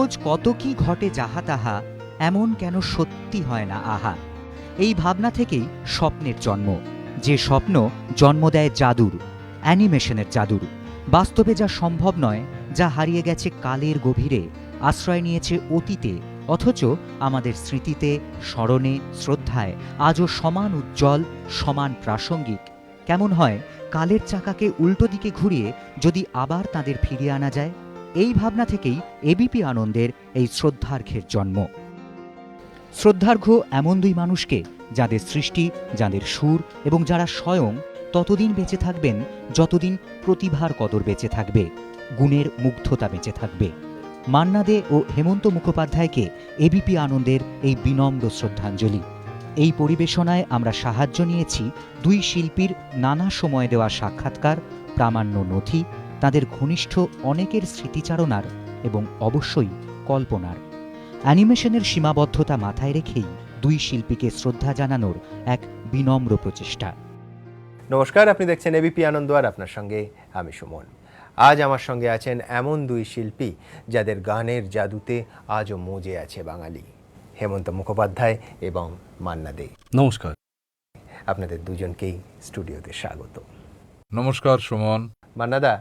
রোজ কত কি ঘটে যাহা তাহা, এমন কেন সত্যি হয় না আহা। এই ভাবনা থেকেই স্বপ্নের জন্ম, যে স্বপ্ন জন্ম দেয় জাদুর, অ্যানিমেশনের জাদুর। বাস্তবে যা সম্ভব নয়, যা হারিয়ে গেছে কালের গভীরে, আশ্রয় নিয়েছে অতীতে, অথচ আমাদের স্মৃতিতে, স্মরণে, শ্রদ্ধায় আজও সমান উজ্জ্বল, সমান প্রাসঙ্গিক। কেমন হয় কালের চাকাকে উল্টো দিকে ঘুরিয়ে যদি আবার তাদের ফিরিয়ে আনা যায়? এই ভাবনা থেকেই এবিপি আনন্দের এই শ্রদ্ধার্ঘ্যের জন্ম। শ্রদ্ধার্ঘ্য এমন দুই মানুষকে, যাদের সৃষ্টি, যাদের সুর এবং যারা স্বয়ং ততদিন বেঁচে থাকবেন যতদিন প্রতিভার কদর বেঁচে থাকবে, গুণের মুগ্ধতা বেঁচে থাকবে। মান্না দে ও হেমন্ত মুখোপাধ্যায়কে এবিপি আনন্দের এই বিনম্র শ্রদ্ধাঞ্জলি। এই পরিবেশনায় আমরা সাহায্য নিয়েছি দুই শিল্পীর নানা সময় দেওয়া সাক্ষাৎকার, প্রামাণ্য নথি, তাদের ঘনিষ্ঠ অনেকের স্মৃতিচারণার এবং অবশ্যই কল্পনার। অ্যানিমেশনের সীমাবদ্ধতা মাথায় রেখেই দুই শিল্পীকে শ্রদ্ধা জানানোর এক বিনম্র প্রচেষ্টা। নমস্কার, আপনি দেখছেন এবিপি আনন্দ, আর আপনার সঙ্গে আমি সুমন। আজ আমার সঙ্গে আছেন এমন দুই শিল্পী যাদের গানের জাদুতে আজও মজে আছে বাঙালি, হেমন্ত মুখোপাধ্যায় এবং মান্না দে। নমস্কার। আপনাদের দুজনকেই স্টুডিওতে স্বাগত। নমস্কার সুমন। মান্নাদা,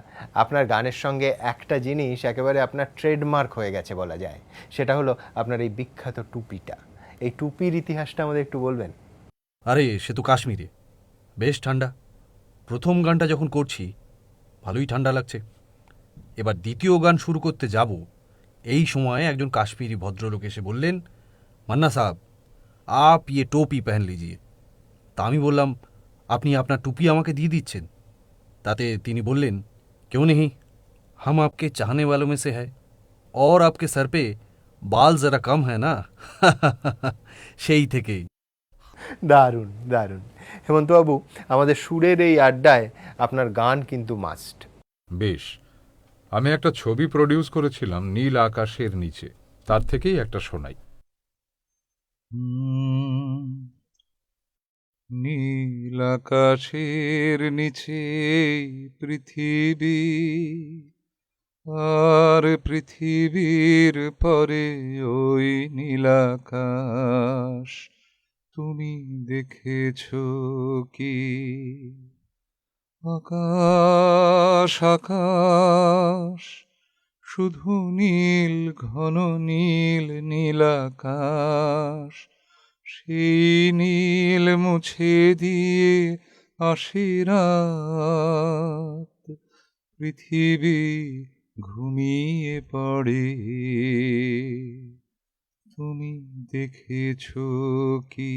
আপনার গানের সঙ্গে একটা জিনিস একেবারে আপনার ট্রেডমার্ক হয়ে গেছে বলা যায়, সেটা হলো আপনার এই বিখ্যাত টুপিটা। এই টুপির ইতিহাসটা আমাদের একটু বলবেন? আরে সে তো কাশ্মীরে, বেশ ঠান্ডা। প্রথম গানটা যখন করছি ভালোই ঠান্ডা লাগছে। এবার দ্বিতীয় গান শুরু করতে যাব, এই সময়ে একজন কাশ্মীরি ভদ্রলোক এসে বললেন, মান্না সাহেব আপ ইয়ে টোপি পহন লিজিয়ে। তা আমি বললাম, আপনি আপনার টুপি আমাকে দিয়ে দিচ্ছেন? তাতে তিনি বললেন, क्यों नहीं, हम आपके चाहने वालों में से है और आपके सर पे बाल जरा कम है ना। সেই থেকেই। দারুণ দারুণ। হেমন্তবাবু, আমাদের সুরের এই আড্ডায় আপনার গান কিন্তু মাস্ট। বেশ, আমি একটা ছবি প্রডিউস করেছিলাম নীল আকাশের নিচে, তার থেকেই একটা শোনাই। নীল আকাশের নিচে পৃথিবী, আর পৃথিবীর পরে ওই নীল আকাশ, তুমি দেখেছো কি? আকাশ আকাশ শুধু নীল, ঘন নীল, নীল আকাশ, সেই নীল মুছে দিয়ে আসে রাত, পৃথিবী ঘুমিয়ে পড়ে, তুমি দেখেছো কি?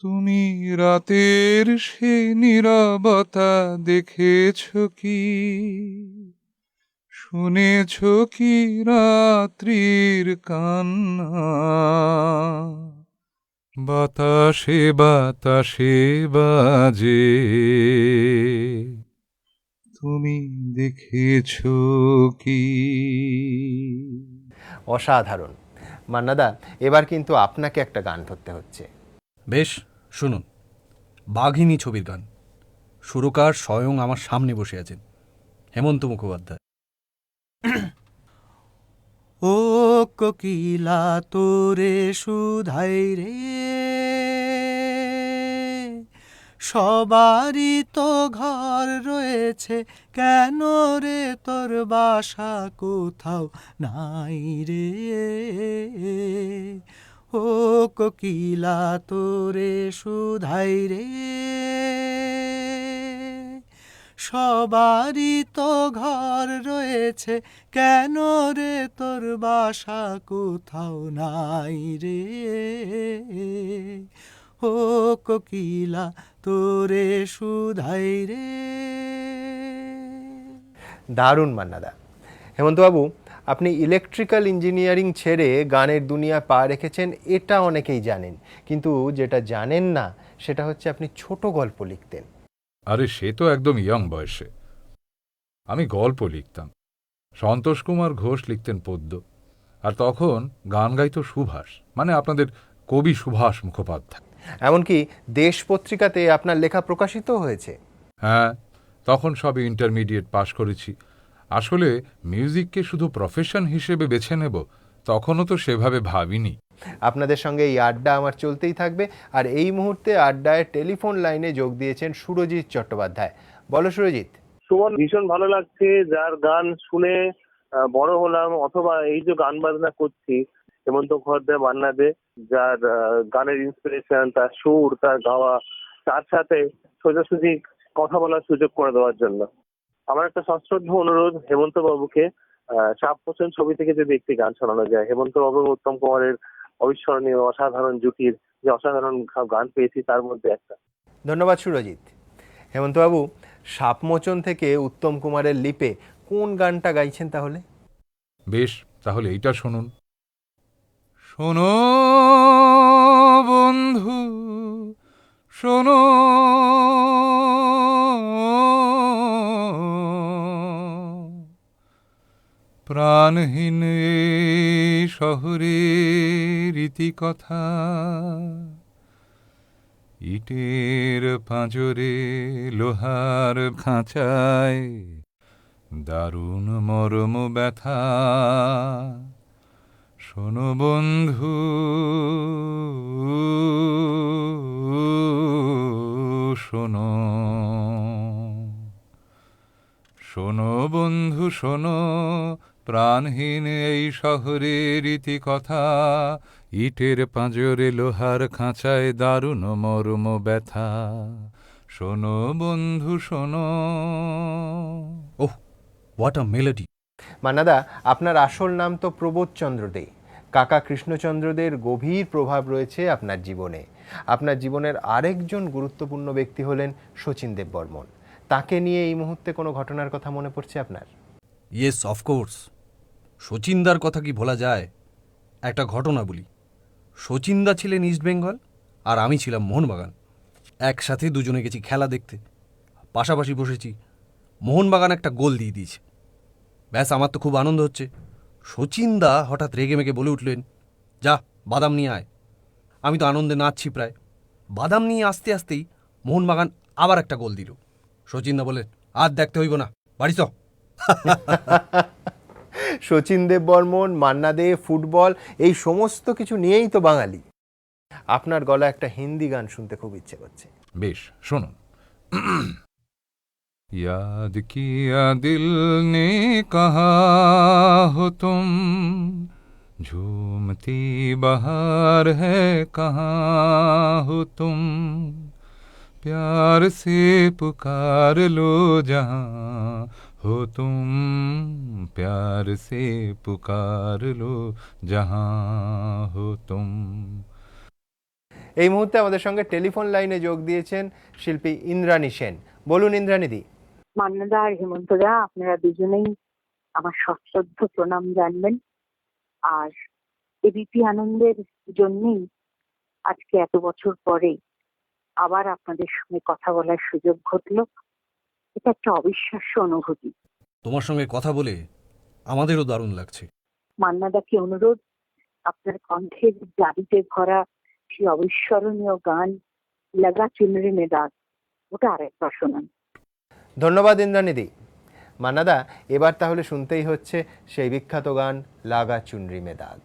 তুমি রাতের সে নীরবতা দেখেছো কি? শুনেছো কি রাত্রির কান্না? বাতাসে বাতাসে বাজে, তুমি দেখেছো কি? অসাধারণ। মান্নাদা, এবার কিন্তু আপনাকে একটা গান ধরতে হচ্ছে। বেশ, শুনুন, বাঘিনী ছবির গান। সুরকার স্বয়ং আমার সামনে বসে আছেন, হেমন্ত মুখোপাধ্যায়। ও কোকিলা তোরে সুধাই রে, সবারই তো ঘর রয়েছে, কেন রে তোর বাসা কোথাও নাই রে? ও কোকিলা তোরে সুধাই রে, সবারই তো ঘর রয়েছে, কেন রে তোর বাসা কোথাও নাই রে? ও কোকিলা তোরে সুধাই রে। দারুণ মান্নাদা। হেমন্তবাবু, আপনি ইলেকট্রিক্যাল ইঞ্জিনিয়ারিং ছেড়ে গানের দুনিয়ায় পা রেখেছেন, এটা অনেকেই জানেন, কিন্তু যেটা জানেন না সেটা হচ্ছে আপনি ছোট গল্প লিখতেন। আরে সে তো একদম ইয়ং বয়সে আমি গল্প লিখতাম। সন্তোষ কুমার ঘোষ লিখতেন পদ্য, আর তখন গান গাইতো সুভাষ, মানে আপনাদের কবি সুভাষ মুখোপাধ্যায়। এমনকি দেশ পত্রিকাতে আপনার লেখা প্রকাশিত হয়েছে। হ্যাঁ, তখন সব ইন্টারমিডিয়েট পাশ করেছি, আসলে মিউজিককে শুধু প্রফেশন হিসেবে বেছে নেব তখনও তো সেভাবে ভাবিনি। আপনাদের সঙ্গে এই আড্ডা আমার চলতেই থাকবে। আর এই মুহূর্তে আড্ডায় টেলিফোন লাইনে যোগ দিয়েছেন সুরজিৎ চট্টোপাধ্যায়। বলো সুরজিৎ। সুমন, ভীষণ ভালো লাগছে যার গান শুনে বড় হলাম, অথবা এই যে গান বাজনা করছি হেমন্ত মুখোপাধ্যায়, মান্না দে, যার গানের ইন্সপিরেশন, তার সুর, তার গাওয়া, তার সাথে সোজাসুজি কথা বলার সুযোগ করে দেওয়ার জন্য আমার একটা সশ্রদ্ধ অনুরোধ হেমন্ত বাবুকে, সাপ মোচন ছবি থেকে যদি একটি গান শোনানো যায়। হেমন্ত বাবু উত্তম কুমারের অবিস্মরণীয় অসাধারণ জুটির যে অসাধারণ গান পেয়েছি তার মধ্যে একটা। ধন্যবাদ সুরজিৎ। হেমন্তবাবু, সাপমোচন থেকে উত্তম কুমারের লিপে কোন গানটা গাইছেন তাহলে? বেশ, তাহলে এইটা শুনুন। শোনো বন্ধু শোনো, প্রাণহীন এই শহরের রীতিকথা, ইটের পাঁজরে লোহার খাঁচায় দারুণ মরম ব্যথা। শোনো বন্ধু শোনো, শোনো বন্ধু শোনো, প্রাণহীন এই শহরের রীতিকথা, ইটের পাঁজরে লোহার খাঁচায় দারুণ মরম ব্যথা। শোনো বন্ধু শোনো। ওহ, হোয়াট আ মেলোডি! মান্নাদা, আপনার আসল নাম তো প্রবোধচন্দ্র দে। কাকা কৃষ্ণচন্দ্র দের গভীর প্রভাব রয়েছে আপনার জীবনে। আপনার জীবনের আরেকজন গুরুত্বপূর্ণ ব্যক্তি হলেন শচীন দেববর্মন। তাকে নিয়ে এই মুহূর্তে কোনো ঘটনার কথা মনে পড়ছে আপনার? Yes, of course. শচীনদার কথা কি ভোলা যায়? একটা ঘটনা বলি। শচীনদা ছিলেন ইস্ট বেঙ্গল, আর আমি ছিলাম মোহনবাগান। একসাথে দুজনে গেছি খেলা দেখতে, পাশাপাশি বসেছি। মোহনবাগান একটা গোল দিয়ে দিয়েছে। ব্যাস, আমার তো খুব আনন্দ হচ্ছে। শচীনদা হঠাৎ রেগে মেগে বলে উঠলেন, যা বাদাম নিয়ে আয়। আমি তো আনন্দে নাচছি প্রায়। বাদাম নিয়ে আসতে আসতেই মোহনবাগান আবার একটা গোল দিল। শচীনদা বলেন, আর দেখতে হইব না, বাড়ি চ। শচীন দেববর্মন, মান্না দে, ফুটবল, এই সমস্ত কিছু নিয়েই তো বাঙালি। আপনার গলা একটা হিন্দি গান শুনতে খুব ইচ্ছে করছে। বেশ, শুনুন। याद किया दिल ने कहा हो तुम, झूमती बहार है कहाँ हो तुम, प्यार से पुकार लो जहाँ हो तुम, प्यार से पुकार लो जहाँ हो तुम। এই মুহূর্তে আমাদের সঙ্গে টেলিফোন লাইনে যোগ দিয়েছেন শিল্পী ইন্দ্রাণী সেন। বলুন ইন্দ্রাণীদি। মান্নাদা আর হেমন্তদা, আপনারা দুজনেই আমার সশ্রদ্ধ প্রণাম জানবেন। আর এবিপি আনন্দের জন্যই আজকে এত বছর পরে আবার আপনাদের সঙ্গে কথা বলার সুযোগ ঘটলো। এটা একটা অবিশ্বাস্য অনুভূতি। তোমার সঙ্গে কথা বলে আমাদেরও দারুণ লাগছে। মান্নাদাকে অনুরোধ, আপনার কণ্ঠের জাদুতে ভরা সেই অবিস্মরণীয় গান লাগা চুনরি মে দাগ, ওটা আরেকবার শোনান। ধন্যবাদ ইন্দ্রাণীদি। মান্নাদা, এবার তাহলে শুনতেই হচ্ছে সেই বিখ্যাত গান লাগা চুনরি মে দাগ।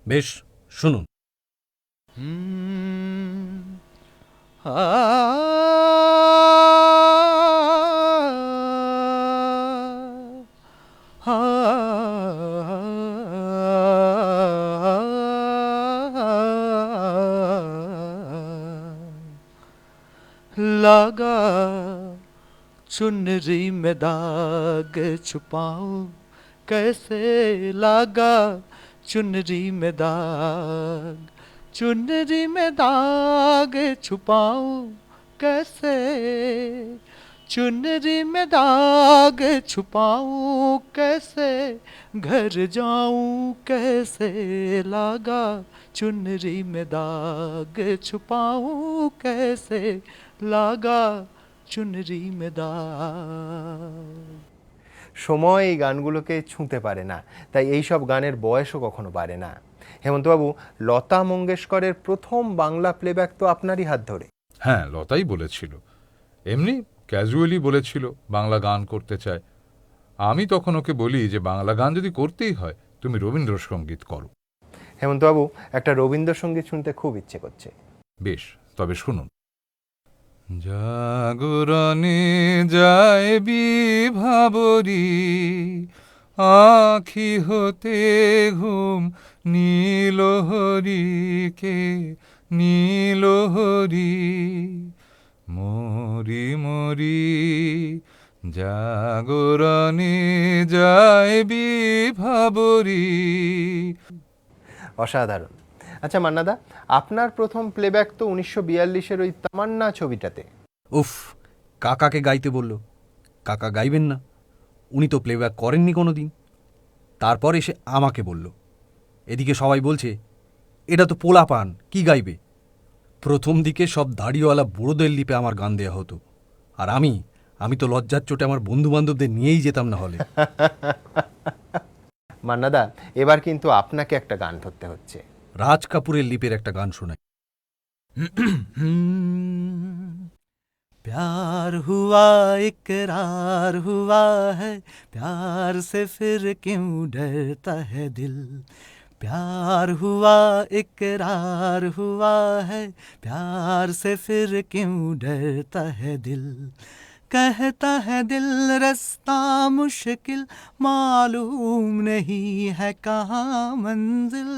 বেশ, শুনুন। लगा चुनरी में दाग छुपाऊं कैसे, लगा चुनरी में दाग, चुनरी में दाग छुपाऊं कैसे, चुनरी में दाग छुपाऊं कैसे, घर जाऊं कैसे, लगा चुनरी में दाग छुपाऊं कैसे, লাগা চুনরি মে দাগ। সময় এই গানগুলোকে ছুঁতে পারে না, তাই এই সব গানের বয়সও কখনো পারে না। হেমন্তবাবু, লতা মঙ্গেশকরের প্রথম বাংলা প্লেব্যাক তো আপনারই হাত ধরে। হ্যাঁ, লতাই বলেছিল, এমনি ক্যাজুয়ালি বলেছিল বাংলা গান করতে চায়। আমি তখন ওকে বলি যে বাংলা গান যদি করতেই হয় তুমি রবীন্দ্রসঙ্গীত করো। হেমন্তবাবু, একটা রবীন্দ্রসঙ্গীত শুনতে খুব ইচ্ছে করছে। বেশ, তবে শুনুন। জাগরণে যায় বিভাবরী, আখি হতে ঘুম নীলহরিকে নীলহরি, মরি মরি জাগরণে যায় বিভাবরী। অসাধারণ। আচ্ছা মান্নাদা, আপনার প্রথম প্লেব্যাক তো 1942-এর ওই তামান্না ছবিটাতে। উফ, কাকাকে গাইতে বলল। কাকা গাইবেন না, উনি তো প্লেব্যাক করেননি কোনো দিন। তারপর এসে আমাকে বলল। এদিকে সবাই বলছে এটা তো পোলাপান, কি গাইবে। প্রথম দিকে সব দাড়িওয়ালা বুড়োদের লিপে আমার গান দেয়া হতো, আর আমি তো লজ্জার চোটে আমার বন্ধু বান্ধবদের নিয়েই যেতাম না হলে। মান্নাদা, এবার কিন্তু আপনাকে একটা গান ধরতে হচ্ছে। রাজ কাপুরের লিপের একটা গান শোনাই। प्यार हुआ इकरार हुआ है, प्यार से फिर क्यों डरता है दिल। प्यार हुआ इकरार हुआ है, प्यार से फिर क्यों डरता है दिल। कहता है दिल रास्ता मुश्किल, मालूम नहीं है कहाँ मंजिल।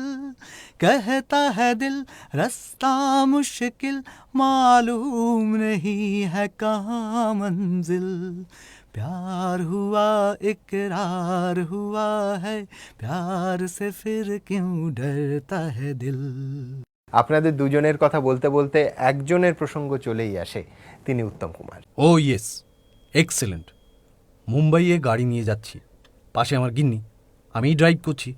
कहता है दिल रास्ता मुश्किल, मालूम नहीं है कहाँ मंजिल। प्यार हुआ इकरार हुआ है, प्यार से फिर क्यों डरता है दिल। আপনাদের দুজনের কথা বলতে বলতে একজনের প্রসঙ্গ চলেই আসে, তিনি উত্তম কুমার। ও ইয়েস, এক্সেলেন্ট। মুম্বাইয়ে গাড়ি নিয়ে যাচ্ছি, পাশে আমার গিন্নি, আমিই ড্রাইভ করছি।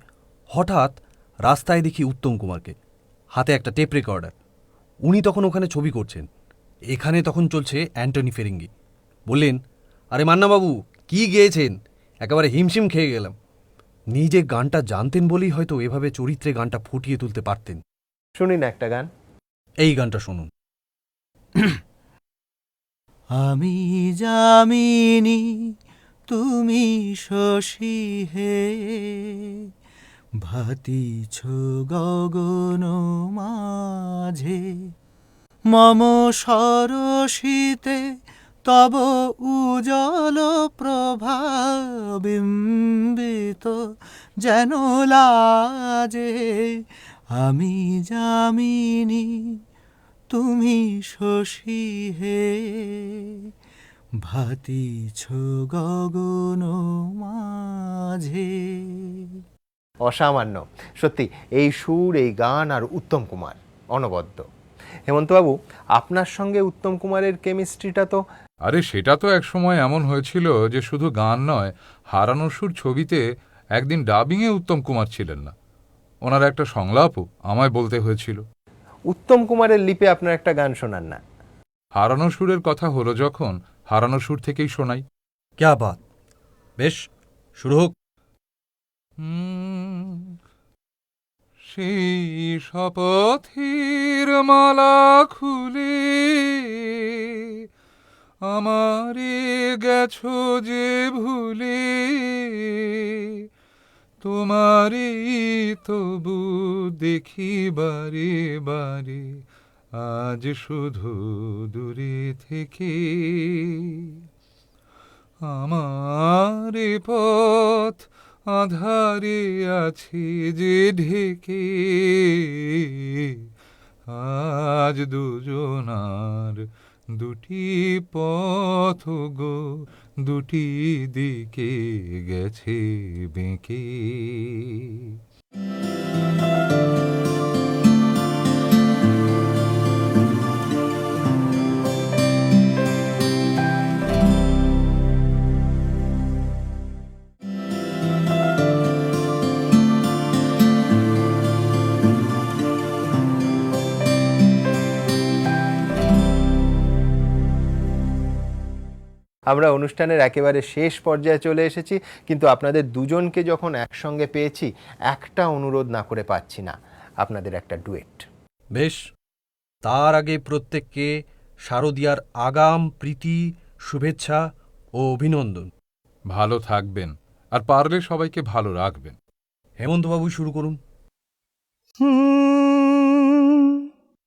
হঠাৎ রাস্তায় দেখি উত্তম কুমারকে, হাতে একটা টেপ রেকর্ডার। উনি তখন ওখানে ছবি করছেন। এখানে তখন চলছে অ্যান্টনি ফেরিঙ্গি। বললেন, আরে মান্নাবাবু কি গেয়েছেন, একেবারে হিমশিম খেয়ে গেলাম। নিজে গানটা জানতেন বলেই হয়তো এভাবে চরিত্রে গানটা ফুটিয়ে তুলতে পারতেন। শুনি না একটা গান। এই গানটা শুনুন। আমি যামিনী তুমি শশী হে, ভাতিছ গগন মাঝে। মম সরসিতে তব উজ্জ্বল প্রভা বিম্বিত যেন লাজে। আমি যামিনী তুমি শশী হে, ভাতিছ গগন মাঝে। অসামান্য সত্যি, এই সুর, এই গান আর উত্তম কুমার অনবদ্য। হেমন্তবাবু, আপনার সঙ্গে উত্তম কুমারের কেমিস্ট্রিটা তো... আরে সেটা তো এক সময় এমন হয়েছিল যে শুধু গান নয়, হারানো সুর ছবিতে একদিন ডাবিংয়ে উত্তম কুমার ছিলেন না, ওনার একটা সংলাপও আমায় বলতে হয়েছিল। উত্তম কুমারের লিপে আপনার একটা গান শোনান না। হারানো সুরের কথা হলো যখন, হারানো সুর থেকেই শোনাই। ক্যা বাত, বেশ, শুরু হোক। সেই শপথের মালা খুলে আমারে গেছো যে ভুলে, তোমারে তবু দেখি বারে বারে, আজ শুধু দূরে থেকে। আমার পথ আধারে আছে যে ঢেকে, আজ দুজনার দুটি পথ গো, দুটি দিকে গেছে বেঁকে। আমরা অনুষ্ঠানের একেবারে শেষ পর্যায়ে চলে এসেছি, কিন্তু আপনাদের দুজনকে যখন একসঙ্গে পেয়েছি, একটা অনুরোধ না করে পাচ্ছি না, আপনাদের একটা ডুয়েট। বেশ, তার আগে প্রত্যেককে শারদিয়ার আগাম প্রীতি, শুভেচ্ছা ও অভিনন্দন। ভালো থাকবেন, আর পারলে সবাইকে ভালো রাখবেন। হেমন্তবাবু শুরু করুন।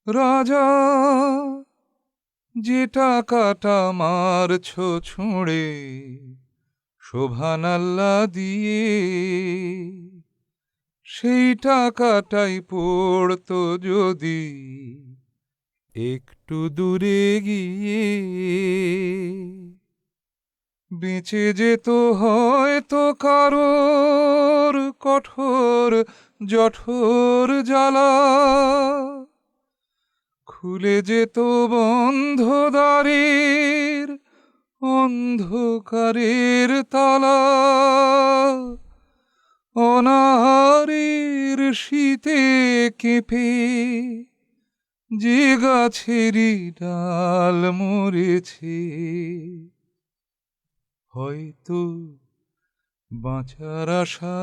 রাজা, যে টাকাটা মারছ ছুঁড়ে শোভানাল্লা দিয়ে, সেই টাকাটাই পড়তো যদি একটু দূরে গিয়ে, বেঁচে যেত হয়তো কারোর কঠোর জঠোর জ্বালা, খুলে যেত বন্ধ দ্বারের অন্ধকারের তালা, অনাহারের শীতে কেঁপে যে গাছেরই ডাল মরেছে, হয়তো বাঁচার আশা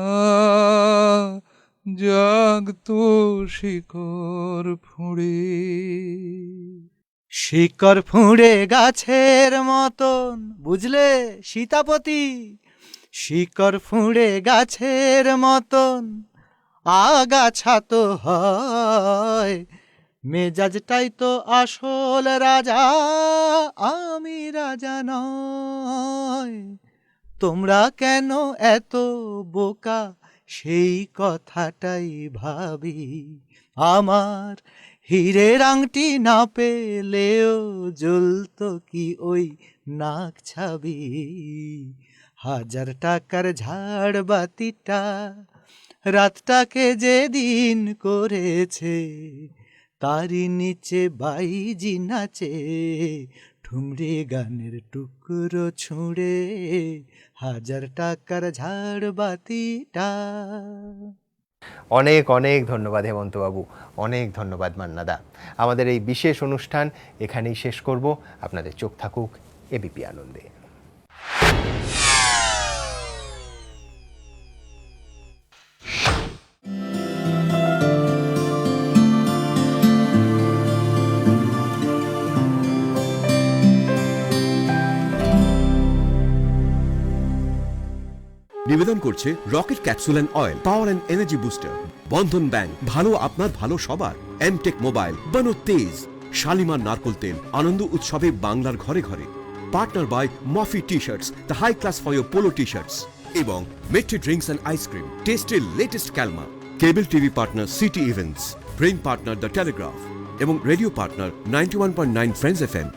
জাগতো শিকড় ফুঁড়ে। শিকড় ফুঁড়ে গাছের মতন, বুঝলে সীতাপতি? শিকড় ফুঁড়ে গাছের মতন আগাছা তো হয়, মেজাজটাই তো আসল রাজা, আমি রাজা নয়। তোমরা কেন এত বোকা সেই কথাটাই ভাবি, আমার হীরের আংটি না পেলেও জ্বলতো কি ওই নাক ছাবি। 1000 টাকার ঝাড় বাতিটা রাতটাকে যেদিন করেছে, তারই নিচে বাইজি নাচে ঠুমরি গানের টুকরো ছুঁড়ে 1000 টাকার ঝাড় বাতিটা। অনেক অনেক ধন্যবাদ হেমন্তবাবু, অনেক ধন্যবাদ মান্নাদা। আমাদের এই বিশেষ অনুষ্ঠান এখানেই শেষ করব। আপনাদের চোখ থাকুক এবিপি আনন্দে। নিবেদন করছে rocket capsule and oil, power and energy booster. Bandhan bank, ভালো আপনার ভালো সবার। এমটেক মোবাইল, বানো তেজ। শালিমার নারকোল তেল, আনন্দ উৎসবে বাংলার ঘরে ঘরে। পার্টনার বাই মফি T shirts, the high class for your polo T shirts. এবং মেট্রি ড্রিঙ্কস অ্যান্ড আইসক্রিম, টেস্টের লেটেস্ট ক্যালমা। Cable TV partner city events, brain partner the Telegraph এবং রেডিও পার্টনার 91.9 ফ্রেন্ডস FM।